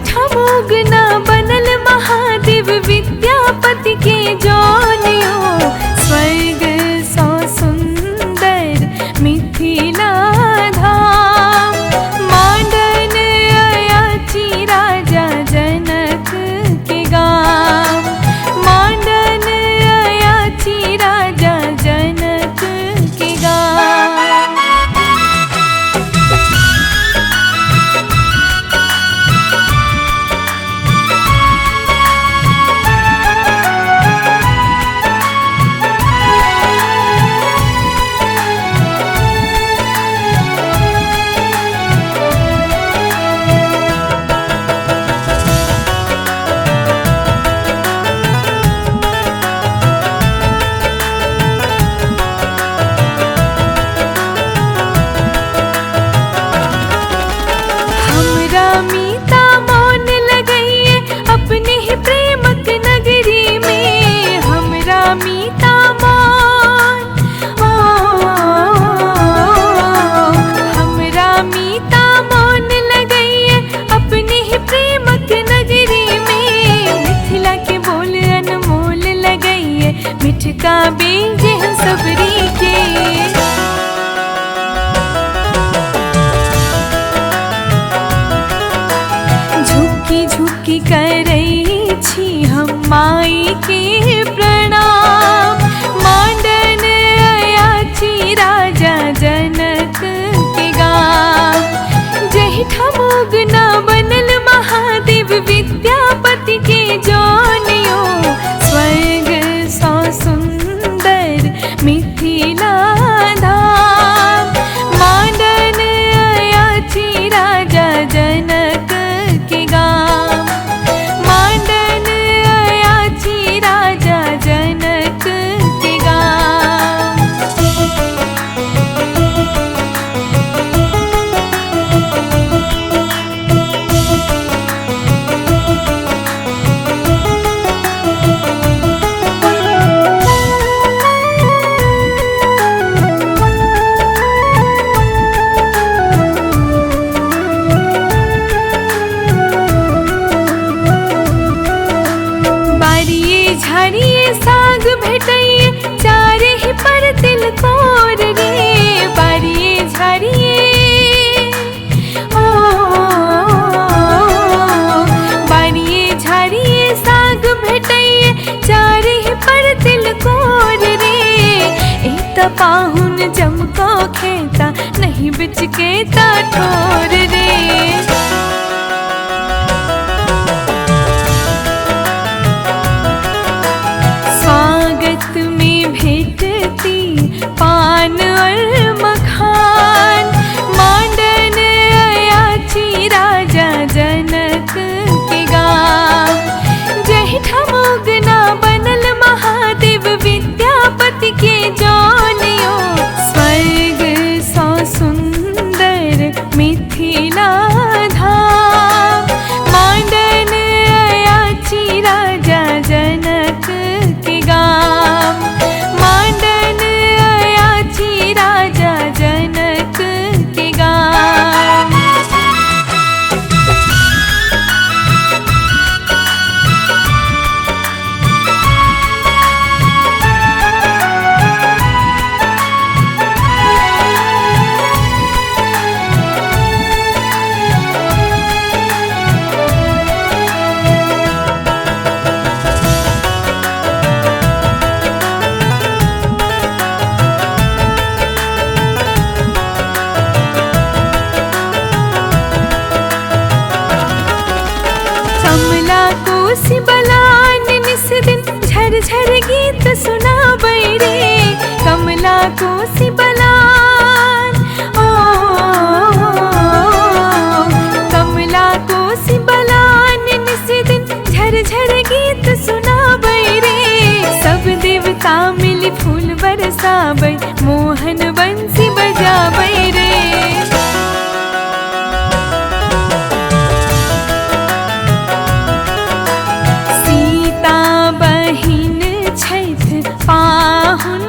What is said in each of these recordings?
ठमोगना बनल महादेव विद्यापति के जोनियो। स्वर्ग सौ सुंदर मिथिला धाम, मांडन अयाची राजा जनक के गाँव। मांडन अयाची राजा जनक के गाँव। मिठका बीज हम सबरी के, झुकी झुकी करई छी हम माई के प्रणाम। मांडन अयाची राजा जनक के गाँव। जहि ठमोगना बनल महादेव विद्यापति के जोनियो। स्वर्ग सौ सुंदर मिथिला धाम, मांडन अयाची राजा जनक के गाँव। मांडन अयाची राजा जनक के गाँव। झाड़िए साग भेटइए चारे ही पर तिलकोर रे। बारिए झाड़िए बारिए झाड़िए साग भेटइए चारे ही पर तिलकोर रे। एक पाहुन जमको खेता नहीं बिच के ता ठोर रे। में भेटती पान और मखान। मांडन अयाची राजा जनक के गाँव। जहि ठमोगना बनल महादेव विद्यापति के जोनियो। स्वर्ग सौ सुंदर मिथिला कोसी बलान निस दिन झर झर गीत सुनाबै रे। कमला कोसी बलान ओ कमला कोसी बलान निस दिन झर झर गीत सुनाबै रे। सब देवता मिली फूल बरसाबै मोहन बंसी बजाबै रे। सीता बहिन छैथ पाहुन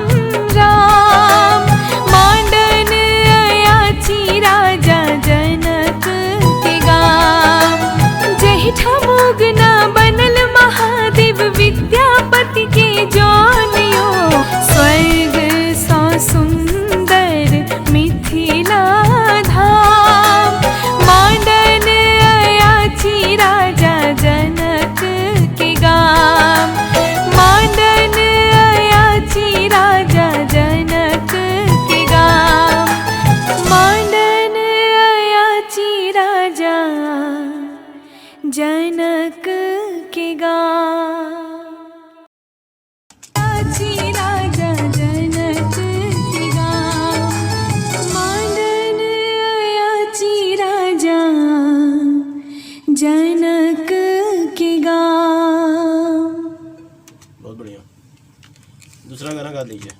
राम, मांडन अयाची राजा जनक के गाम। जहिठा मुगना बनल महादेव विद्यापति के जौनियो। स्वर्ग सौ सुंदर मिथिला धाम, मांडन अयाची राजा जनक के गाम। मांडन अयाची राजा जनक के गाम। मांडन अयाची राजा जनक के गाम। अयाची राजा जनक के गाम। मांडन अयाची राजा जनक के गाम। बहुत बढ़िया। दूसरा गाना गा लीजिए।